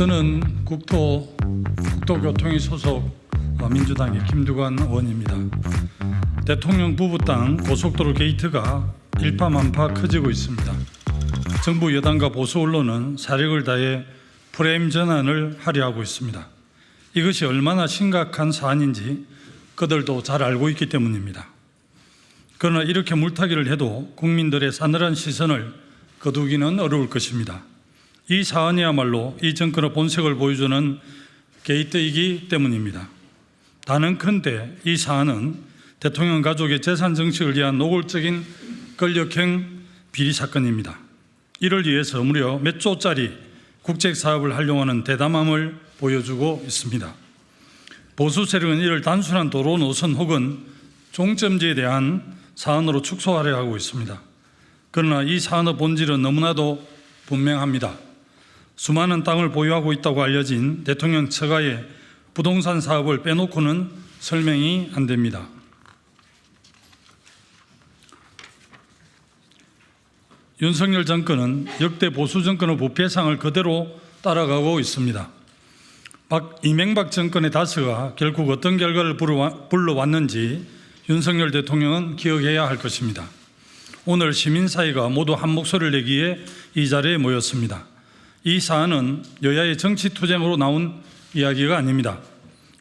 저는 국토교통위 소속 민주당의 김두관 의원입니다. 대통령 부부땅 고속도로 게이트가 일파만파 커지고 있습니다. 정부 여당과 보수 언론은 사력을 다해 프레임 전환을 하려 하고 있습니다. 이것이 얼마나 심각한 사안인지 그들도 잘 알고 있기 때문입니다. 그러나 이렇게 물타기를 해도 국민들의 싸늘한 시선을 거두기는 어려울 것입니다. 이 사안이야말로 이 정권의 본색을 보여주는 게이트이기 때문입니다. 단언컨대 이 사안은 대통령 가족의 재산 정치를 위한 노골적인 권력형 비리 사건입니다. 이를 위해서 무려 몇 조짜리 국책 사업을 활용하는 대담함을 보여주고 있습니다. 보수 세력은 이를 단순한 도로 노선 혹은 종점지에 대한 사안으로 축소하려 하고 있습니다. 그러나 이 사안의 본질은 너무나도 분명합니다. 수많은 땅을 보유하고 있다고 알려진 대통령 처가의 부동산 사업을 빼놓고는 설명이 안 됩니다. 윤석열 정권은 역대 보수 정권의 부패상을 그대로 따라가고 있습니다. 이명박 정권의 다스가 결국 어떤 결과를 불러왔는지 윤석열 대통령은 기억해야 할 것입니다. 오늘 시민사회가 모두 한 목소리를 내기에 이 자리에 모였습니다. 이 사안은 여야의 정치투쟁으로 나온 이야기가 아닙니다.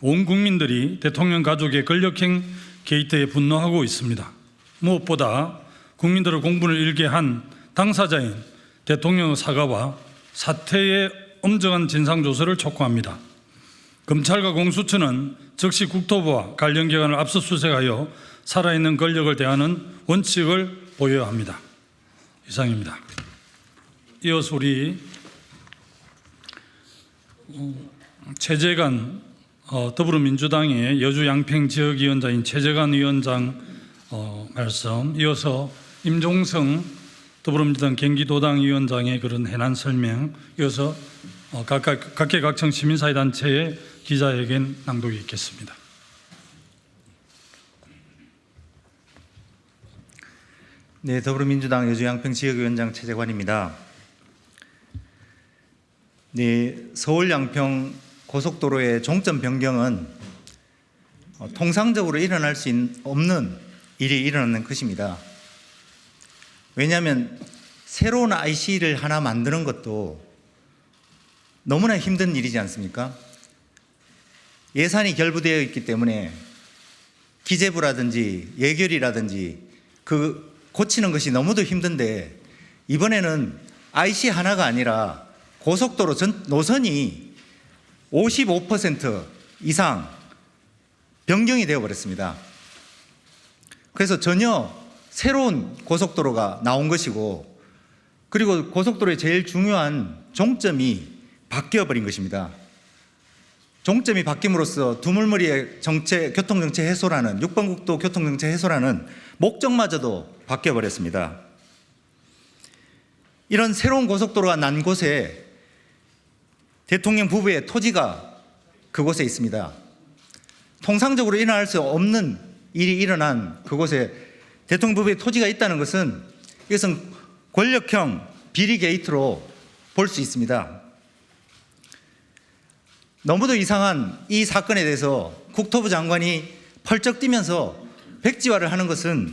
온 국민들이 대통령 가족의 권력형 게이트에 분노하고 있습니다. 무엇보다 국민들의 공분을 일게 한 당사자인 대통령의 사과와 사태의 엄정한 진상조사를 촉구합니다. 검찰과 공수처는 즉시 국토부와 관련 기관을 압수수색하여 살아있는 권력을 대하는 원칙을 보여야 합니다. 이상입니다. 이어서 우리 최재관 더불어민주당의 여주 양평 지역위원장인 최재관 위원장 말씀, 이어서 임종성 더불어민주당 경기도당 위원장의 그런 해난 설명, 이어서 각계각층 시민사회단체의 기자회견 낭독이 있겠습니다. 네, 더불어민주당 여주 양평 지역위원장 최재관입니다. 네, 서울 양평 고속도로의 종점 변경은 통상적으로 일어날 수 없는 일이 일어나는 것입니다. 왜냐하면 새로운 IC를 하나 만드는 것도 너무나 힘든 일이지 않습니까? 예산이 결부되어 있기 때문에 기재부라든지 예결이라든지 고치는 것이 너무도 힘든데, 이번에는 IC 하나가 아니라 고속도로 전 노선이 55% 이상 변경이 되어버렸습니다. 그래서 전혀 새로운 고속도로가 나온 것이고, 그리고 고속도로의 제일 중요한 종점이 바뀌어버린 것입니다. 종점이 바뀜으로써 두물머리의 교통정체 해소라는 6번 국도 교통정체 해소라는 목적마저도 바뀌어버렸습니다. 이런 새로운 고속도로가 난 곳에 대통령 부부의 토지가 그곳에 있습니다. 통상적으로 일어날 수 없는 일이 일어난 그곳에 대통령 부부의 토지가 있다는 것은, 이것은 권력형 비리 게이트로 볼 수 있습니다. 너무도 이상한 이 사건에 대해서 국토부 장관이 펄쩍 뛰면서 백지화를 하는 것은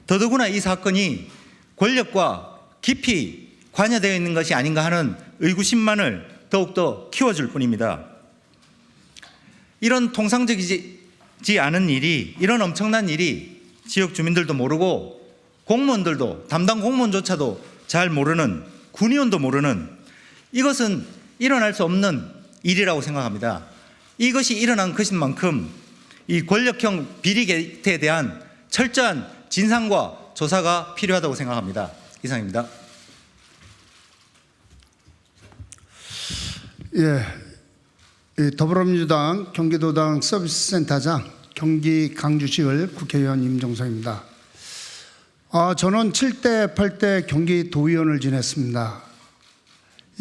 더더구나 이 사건이 권력과 깊이 관여되어 있는 것이 아닌가 하는 의구심만을 더욱더 키워줄 뿐입니다. 이런 통상적이지 않은 일이, 이런 엄청난 일이 지역 주민들도 모르고 공무원들도, 담당 공무원조차도 잘 모르는, 군의원도 모르는, 이것은 일어날 수 없는 일이라고 생각합니다. 이것이 일어난 것인 만큼 이 권력형 비리 게이트에 대한 철저한 진상과 조사가 필요하다고 생각합니다. 이상입니다. 예, 더불어민주당 경기도당 서비스센터장 경기 강주시을 국회의원 임종성입니다. 저는 7대 8대 경기도의원을 지냈습니다.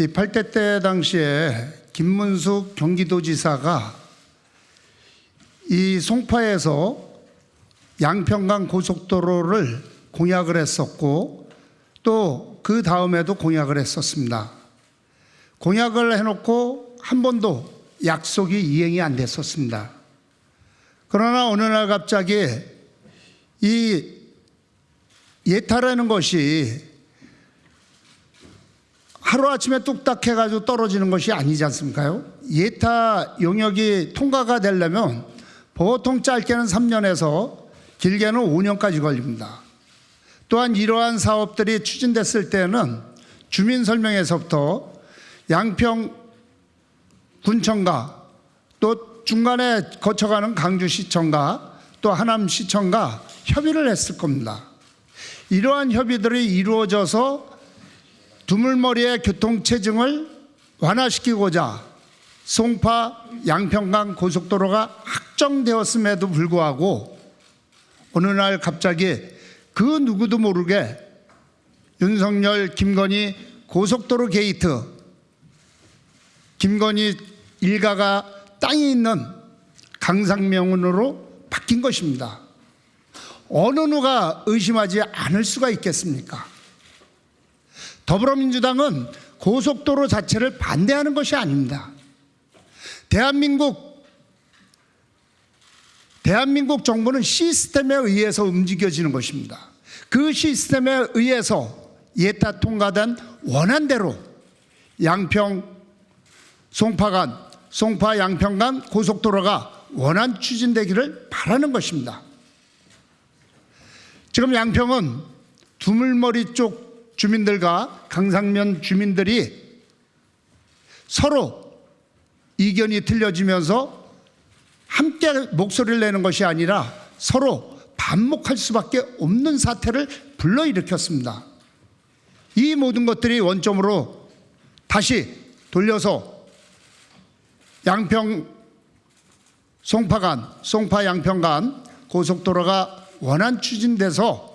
이 8대 때 당시에 김문숙 경기도지사가 이 송파에서 양평간 고속도로를 공약을 했었고, 또 그 다음에도 공약을 했었습니다. 공약을 해놓고 한 번도 약속이 이행이 안 됐었습니다. 그러나 어느 날 갑자기 이 예타라는 것이 하루아침에 뚝딱 해가지고 떨어지는 것이 아니지 않습니까? 예타 용역이 통과가 되려면 보통 짧게는 3년에서 길게는 5년까지 걸립니다. 또한 이러한 사업들이 추진됐을 때는 주민설명회에서부터 양평군청과 또 중간에 거쳐가는 강주시청과 또 하남시청과 협의를 했을 겁니다. 이러한 협의들이 이루어져서 두물머리의 교통체증을 완화시키고자 송파 양평간 고속도로가 확정되었음에도 불구하고 어느 날 갑자기 그 누구도 모르게 윤석열, 김건희 고속도로 게이트, 김건희 일가가 땅이 있는 강상명으로 바뀐 것입니다. 어느 누가 의심하지 않을 수가 있겠습니까? 더불어민주당은 고속도로 자체를 반대하는 것이 아닙니다. 대한민국 정부는 시스템에 의해서 움직여지는 것입니다. 그 시스템에 의해서 예타 통과된 원안대로 양평 송파간, 송파 양평간 고속도로가 원안 추진되기를 바라는 것입니다. 지금 양평은 두물머리 쪽 주민들과 강상면 주민들이 서로 이견이 틀려지면서 함께 목소리를 내는 것이 아니라 서로 반목할 수밖에 없는 사태를 불러일으켰습니다. 이 모든 것들이 원점으로 다시 돌려서 양평 송파간, 송파 양평간 고속도로가 원안 추진돼서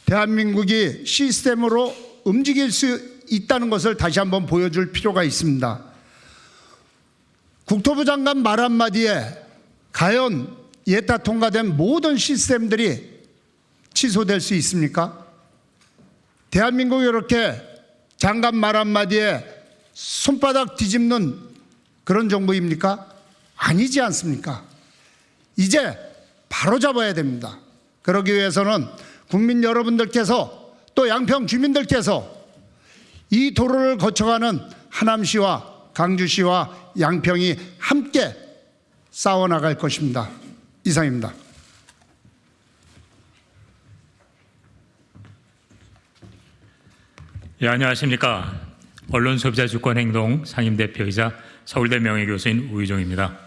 대한민국이 시스템으로 움직일 수 있다는 것을 다시 한번 보여줄 필요가 있습니다. 국토부 장관 말 한마디에 과연 예타 통과된 모든 시스템들이 취소될 수 있습니까? 대한민국이 이렇게 장관 말 한마디에 손바닥 뒤집는 그런 정부입니까? 아니지 않습니까? 이제 바로잡아야 됩니다. 그러기 위해서는 국민 여러분들께서 또 양평 주민들께서 이 도로를 거쳐가는 하남시와 강주시와 양평이 함께 싸워나갈 것입니다. 이상입니다. 예, 안녕하십니까. 언론소비자주권행동 상임대표이자 서울대 명예교수인 우유종입니다.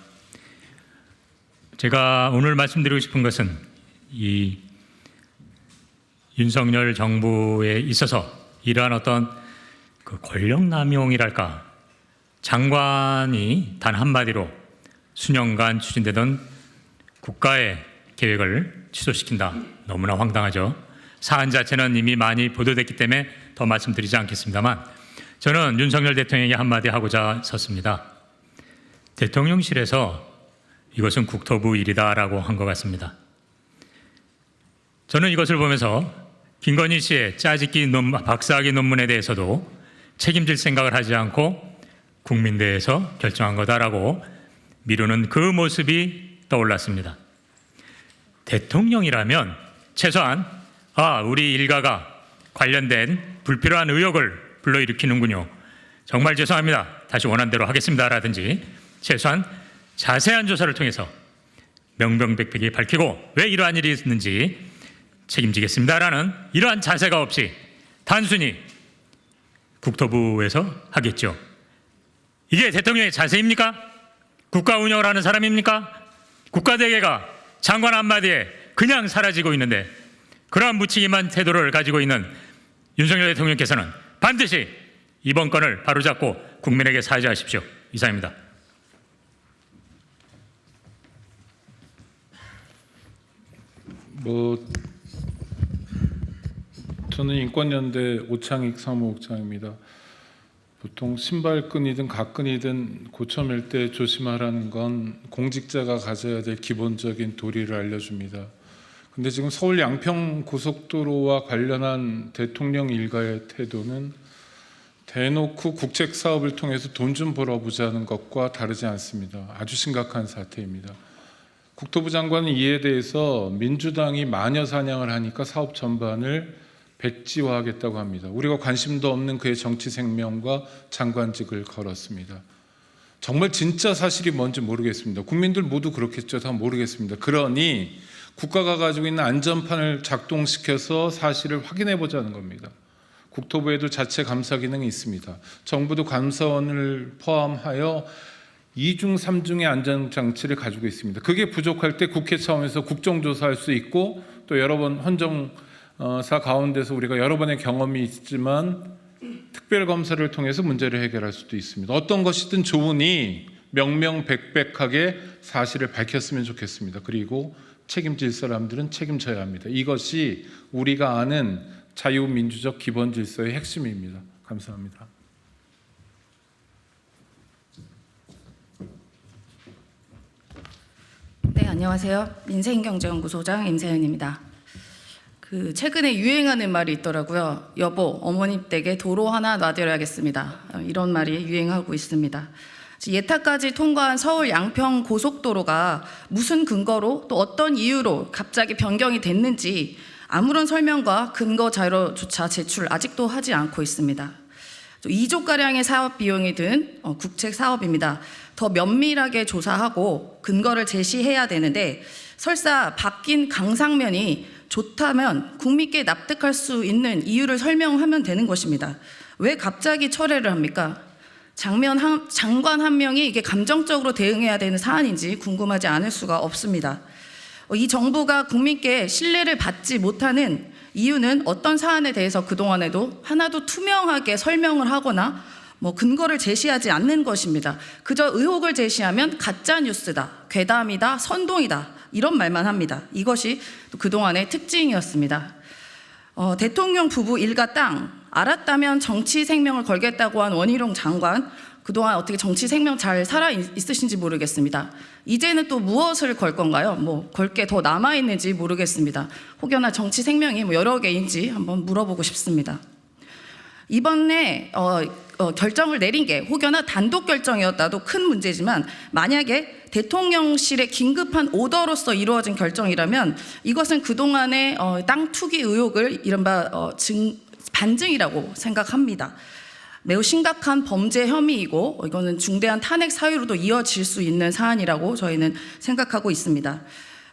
제가 오늘 말씀드리고 싶은 것은 이 윤석열 정부에 있어서 이러한 어떤 그 권력 남용이랄까, 장관이 단 한마디로 수년간 추진되던 국가의 계획을 취소시킨다. 너무나 황당하죠. 사안 자체는 이미 많이 보도됐기 때문에 더 말씀드리지 않겠습니다만, 저는 윤석열 대통령에게 한마디 하고자 섰습니다. 대통령실에서 이것은 국토부 일이다라고 한 것 같습니다. 저는 이것을 보면서 김건희 씨의 짜깁기 박사학위 논문에 대해서도 책임질 생각을 하지 않고 국민대에서 결정한 거다라고 미루는 그 모습이 떠올랐습니다. 대통령이라면 최소한 우리 일가가 관련된 불필요한 의혹을 불러일으키는군요. 정말 죄송합니다. 다시 원한대로 하겠습니다라든지 최소한 자세한 조사를 통해서 명명백백히 밝히고 왜 이러한 일이 있는지 책임지겠습니다라는 이러한 자세가 없이 단순히 국토부에서 하겠죠. 이게 대통령의 자세입니까? 국가 운영을 하는 사람입니까? 국가대개가 장관 한마디에 그냥 사라지고 있는데 그러한 무책임한 태도를 가지고 있는 윤석열 대통령께서는 반드시 이번 건을 바로잡고 국민에게 사죄하십시오. 이상입니다. 저는 인권연대 오창익 사무국장입니다. 보통 신발끈이든 갓끈이든 고쳐맬 때 조심하라는 건 공직자가 가져야 될 기본적인 도리를 알려줍니다. 근데 지금 서울 양평 고속도로와 관련한 대통령 일가의 태도는 대놓고 국책 사업을 통해서 돈 좀 벌어보자는 것과 다르지 않습니다. 아주 심각한 사태입니다. 국토부 장관은 이에 대해서 민주당이 마녀 사냥을 하니까 사업 전반을 백지화하겠다고 합니다. 우리가 관심도 없는 그의 정치 생명과 장관직을 걸었습니다. 정말 진짜 사실이 뭔지 모르겠습니다. 국민들 모두 그렇겠죠. 다 모르겠습니다. 그러니 국가가 가지고 있는 안전판을 작동시켜서 사실을 확인해 보자는 겁니다. 국토부에도 자체 감사 기능이 있습니다. 정부도 감사원을 포함하여 2중, 3중의 안전장치를 가지고 있습니다. 그게 부족할 때 국회 차원에서 국정조사할 수 있고 또 여러 번 헌정사 가운데서 우리가 여러 번의 경험이 있지만 특별검사를 통해서 문제를 해결할 수도 있습니다. 어떤 것이든 좋으니 명명백백하게 사실을 밝혔으면 좋겠습니다. 그리고 책임질 사람들은 책임져야 합니다. 이것이 우리가 아는 자유민주적 기본 질서의 핵심입니다. 감사합니다. 네, 안녕하세요. 민생경제연구소장 임세은입니다. 최근에 유행하는 말이 있더라고요. 여보, 어머님 댁에 도로 하나 놔드려야겠습니다. 이런 말이 유행하고 있습니다. 예타까지 통과한 서울 양평 고속도로가 무슨 근거로 또 어떤 이유로 갑자기 변경이 됐는지 아무런 설명과 근거 자료조차 제출 아직도 하지 않고 있습니다. 2조가량의 사업 비용이 든 국책 사업입니다. 더 면밀하게 조사하고 근거를 제시해야 되는데 설사 바뀐 강상면이 좋다면 국민께 납득할 수 있는 이유를 설명하면 되는 것입니다. 왜 갑자기 철회를 합니까? 장관 한 명이 이게 감정적으로 대응해야 되는 사안인지 궁금하지 않을 수가 없습니다. 이 정부가 국민께 신뢰를 받지 못하는 이유는 어떤 사안에 대해서 그동안에도 하나도 투명하게 설명을 하거나 근거를 제시하지 않는 것입니다. 그저 의혹을 제시하면 가짜 뉴스다, 괴담이다, 선동이다 이런 말만 합니다. 이것이 그동안의 특징이었습니다. 대통령 부부 일가 땅 알았다면 정치 생명을 걸겠다고 한 원희룡 장관, 그동안 어떻게 정치 생명 잘 살아 있으신지 모르겠습니다. 이제는 또 무엇을 걸 건가요? 걸 게 더 남아 있는지 모르겠습니다. 혹여나 정치 생명이 여러 개인지 한번 물어보고 싶습니다. 이번에 결정을 내린 게 혹여나 단독 결정이었다도 큰 문제지만 만약에 대통령실의 긴급한 오더로서 이루어진 결정이라면 이것은 그동안의 땅 투기 의혹을 이른바 반증이라고 생각합니다. 매우 심각한 범죄 혐의이고 이거는 중대한 탄핵 사유로도 이어질 수 있는 사안이라고 저희는 생각하고 있습니다.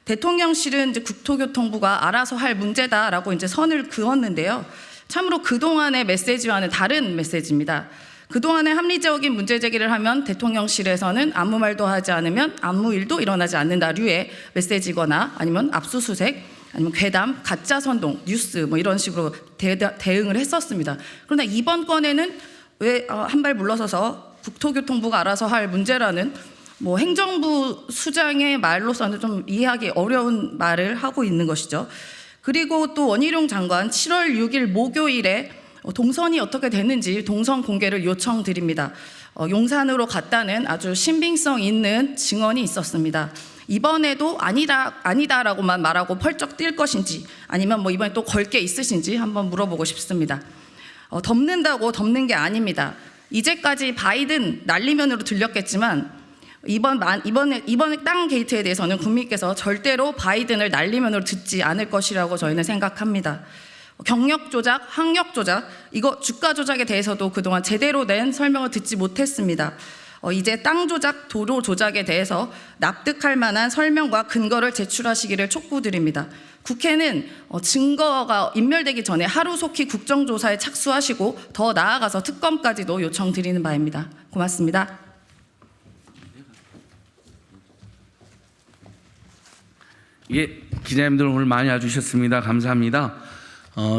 대통령실은 이제 국토교통부가 알아서 할 문제다라고 이제 선을 그었는데요. 참으로 그동안의 메시지와는 다른 메시지입니다. 그동안의 합리적인 문제 제기를 하면 대통령실에서는 아무 말도 하지 않으면 아무 일도 일어나지 않는다류의 메시지거나 아니면 압수수색, 아니면 괴담, 가짜 선동, 뉴스 이런 식으로 대응을 했었습니다. 그러나 이번 건에는 왜 한 발 물러서서 국토교통부가 알아서 할 문제라는 행정부 수장의 말로서는 좀 이해하기 어려운 말을 하고 있는 것이죠. 그리고 또 원희룡 장관 7월 6일 목요일에 동선이 어떻게 됐는지 동선 공개를 요청드립니다. 용산으로 갔다는 아주 신빙성 있는 증언이 있었습니다. 이번에도 아니다라고만 말하고 펄쩍 뛸 것인지 아니면 이번에 또 걸 게 있으신지 한번 물어보고 싶습니다. 덮는다고 덮는 게 아닙니다. 이제까지 바이든 난리면으로 들렸겠지만 이번에 땅 게이트에 대해서는 국민께서 절대로 바이든을 난리면으로 듣지 않을 것이라고 저희는 생각합니다. 경력 조작, 학력 조작, 이거 주가 조작에 대해서도 그동안 제대로 된 설명을 듣지 못했습니다. 이제 땅 조작, 도로 조작에 대해서 납득할 만한 설명과 근거를 제출하시기를 촉구드립니다. 국회는 증거가 인멸되기 전에 하루속히 국정조사에 착수하시고 더 나아가서 특검까지도 요청드리는 바입니다. 고맙습니다. 기자님들 오늘 많이 와주셨습니다. 감사합니다.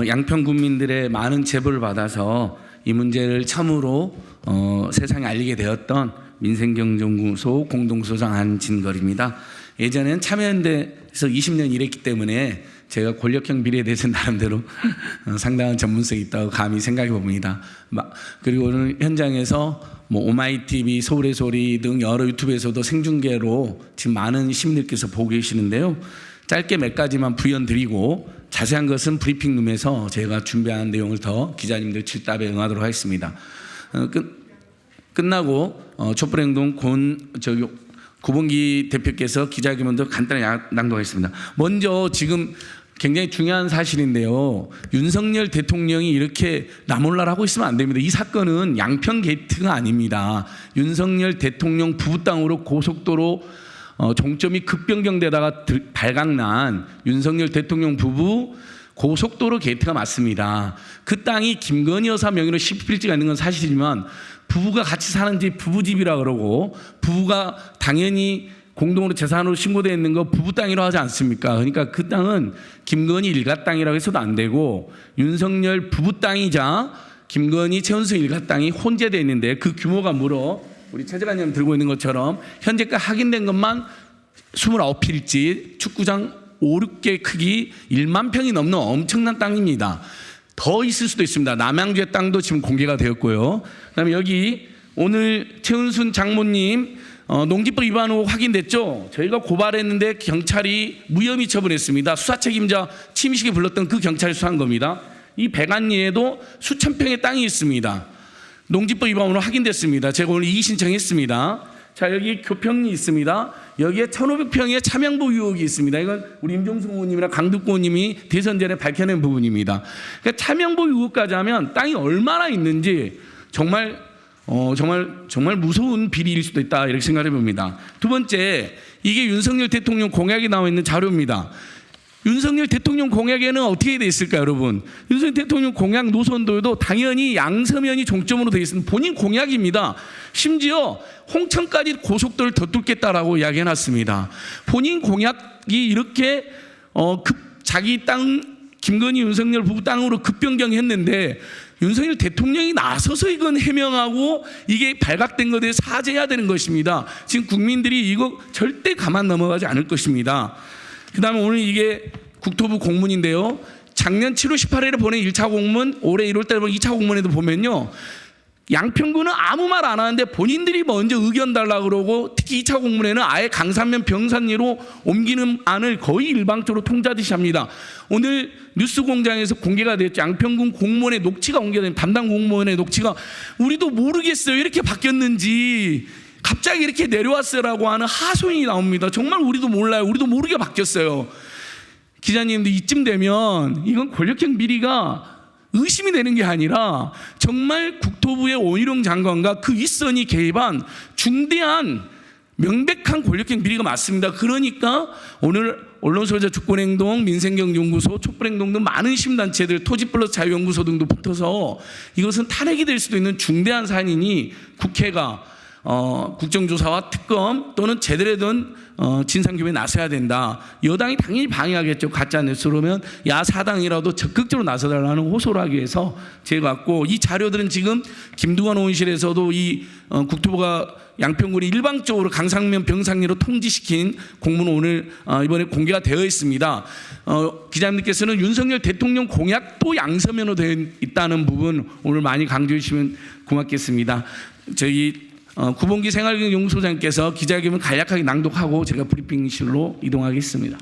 양평 국민들의 많은 제보를 받아서 이 문제를 처음으로 세상에 알리게 되었던 민생경제연구소 공동소장 한진걸입니다. 예전엔 참여연대에서 20년 일했기 때문에 제가 권력형 비리에 대해서 나름대로 상당한 전문성이 있다고 감히 생각해 봅니다. 그리고 오늘 현장에서 오마이TV, 서울의 소리 등 여러 유튜브에서도 생중계로 지금 많은 시민들께서 보고 계시는데요. 짧게 몇 가지만 부연드리고 자세한 것은 브리핑룸에서 제가 준비한 내용을 더 기자님들 질답에 응하도록 하겠습니다. 끝나고 촛불행동 구봉기 대표께서 기자회견도 간단히 낭독하겠습니다. 먼저 지금 굉장히 중요한 사실인데요. 윤석열 대통령이 이렇게 나몰라를 하고 있으면 안 됩니다. 이 사건은 양평 게이트가 아닙니다. 윤석열 대통령 부부 땅으로 고속도로 종점이 급변경되다가 발각난 윤석열 대통령 부부 고속도로 게이트가 맞습니다. 그 땅이 김건희 여사 명의로 10필지가 있는 건 사실이지만 부부가 같이 사는 집 부부집이라 그러고 부부가 당연히 공동으로 재산으로 신고되어 있는 거 부부 땅이라고 하지 않습니까? 그러니까 그 땅은 김건희 일가 땅이라고 해서도 안 되고 윤석열 부부 땅이자 김건희 최은수 일가 땅이 혼재되어 있는데 그 규모가 무려 우리 최재관님 들고 있는 것처럼 현재까지 확인된 것만 29필지 축구장 5, 6개 크기 1만 평이 넘는 엄청난 땅입니다. 더 있을 수도 있습니다. 남양주의 땅도 지금 공개가 되었고요. 그다음에 여기 오늘 최은순 장모님 농지법 위반 후 확인됐죠. 저희가 고발했는데 경찰이 무혐의 처분했습니다. 수사 책임자 침식에 불렀던 그 경찰이 수사한 겁니다. 이 백안리에도 수천 평의 땅이 있습니다. 농지법 위반으로 확인됐습니다. 제가 오늘 이의 신청했습니다. 자, 여기 교평리 있습니다. 여기에 1,500평의 차명보 의혹이 있습니다. 이건 우리 임종수 의원님이랑 강두구 의원님이 대선 전에 밝혀낸 부분입니다. 그러니까 차명보 의혹까지 하면 땅이 얼마나 있는지 정말 무서운 비리일 수도 있다 이렇게 생각해 봅니다. 두 번째, 이게 윤석열 대통령 공약이 나와 있는 자료입니다. 윤석열 대통령 공약에는 어떻게 돼 있을까요, 여러분? 윤석열 대통령 공약 노선도에도 당연히 양서면이 종점으로 되어 있습니다. 본인 공약입니다. 심지어 홍천까지 고속도로를 더 뚫겠다라고 이야기해놨습니다. 본인 공약이 이렇게 자기 땅 김건희 윤석열 부부 땅으로 급변경했는데 윤석열 대통령이 나서서 이건 해명하고 이게 발각된 것에 대해 사죄해야 되는 것입니다. 지금 국민들이 이거 절대 가만 넘어가지 않을 것입니다. 그 다음에 오늘 이게 국토부 공문인데요. 작년 7월 18일에 보낸 1차 공문, 올해 1월 달에 보낸 2차 공문에도 보면요. 양평구는 아무 말 안 하는데 본인들이 먼저 의견 달라고 그러고 특히 2차 공문에는 아예 강산면 병산리로 옮기는 안을 거의 일방적으로 통과하듯이 합니다. 오늘 뉴스공장에서 공개가 됐죠. 양평군 공무원의 녹취가 공개된 담당 공무원의 녹취가 우리도 모르겠어요. 이렇게 바뀌었는지. 갑자기 이렇게 내려왔어라고 하는 하소연이 나옵니다. 정말 우리도 몰라요. 우리도 모르게 바뀌었어요. 기자님도 이쯤 되면 이건 권력형 비리가 의심이 되는 게 아니라 정말 국토부의 원희룡 장관과 그 윗선이 개입한 중대한 명백한 권력형 비리가 맞습니다. 그러니까 오늘 언론소유자 주권행동, 민생경제연구소, 촛불행동 등 많은 시민단체들, 토지플러스 자유연구소 등도 붙어서 이것은 탄핵이 될 수도 있는 중대한 사안이니 국회가 국정조사와 특검 또는 제대로 된 진상규명에 나서야 된다. 여당이 당연히 방해하겠죠. 가짜뉴스로면 야사당이라도 적극적으로 나서달라는 호소를 하기 위해서 제가 왔고, 이 자료들은 지금 김두관 의원실에서도 이 국토부가 양평군이 일방적으로 강상면 병상리로 통지시킨 공문은 오늘 이번에 공개가 되어 있습니다. 기자님들께서는 윤석열 대통령 공약도 양서면으로 되어 있다는 부분 오늘 많이 강조해 주시면 고맙겠습니다. 저희 구봉기 생활경영연구소장께서 기자회견을 간략하게 낭독하고 제가 브리핑실로 이동하겠습니다.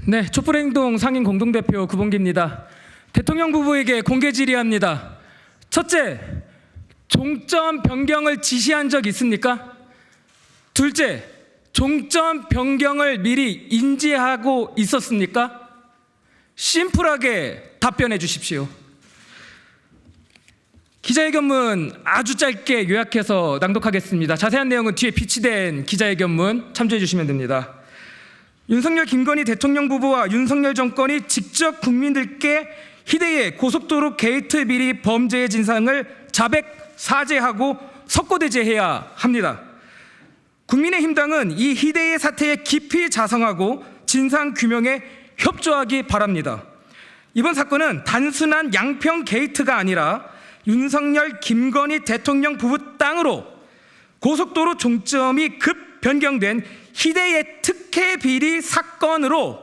네, 촛불행동 상임 공동대표 구봉기입니다. 대통령 부부에게 공개 질의합니다. 첫째, 종점 변경을 지시한 적 있습니까? 둘째, 종점 변경을 미리 인지하고 있었습니까? 심플하게 답변해 주십시오. 기자회견문 아주 짧게 요약해서 낭독하겠습니다. 자세한 내용은 뒤에 비치된 기자회견문 참조해 주시면 됩니다. 윤석열 김건희 대통령 부부와 윤석열 정권이 직접 국민들께 희대의 고속도로 게이트 비리 범죄의 진상을 자백 사죄하고 석고대죄해야 합니다. 국민의힘당은 이 희대의 사태에 깊이 자성하고 진상 규명에 협조하기 바랍니다. 이번 사건은 단순한 양평 게이트가 아니라 윤석열 김건희 대통령 부부 땅으로 고속도로 종점이 급 변경된 희대의 특혜 비리 사건으로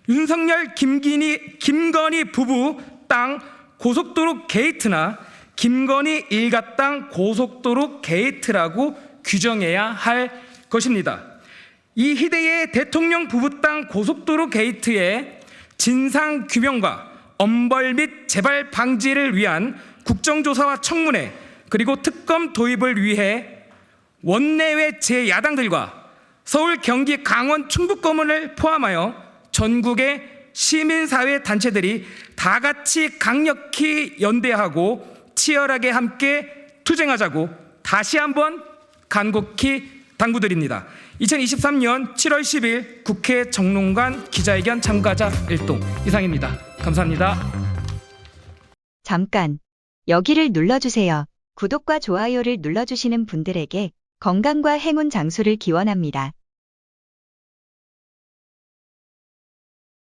윤석열 김건희 부부 땅 고속도로 게이트나 김건희 일가 땅 고속도로 게이트라고 규정해야 할 것입니다. 이 희대의 대통령 부부 땅 고속도로 게이트의 진상 규명과 엄벌 및 재발 방지를 위한 국정조사와 청문회 그리고 특검 도입을 위해 원내외 제 야당들과 서울, 경기, 강원, 충북권을 포함하여 전국의 시민사회 단체들이 다 같이 강력히 연대하고 치열하게 함께 투쟁하자고 다시 한번 간곡히 당부드립니다. 2023년 7월 10일 국회 정론관 기자회견 참가자 1동 이상입니다. 감사합니다. 잠깐 여기를 눌러주세요. 구독과 좋아요를 눌러주시는 분들에게 건강과 행운 장수를 기원합니다.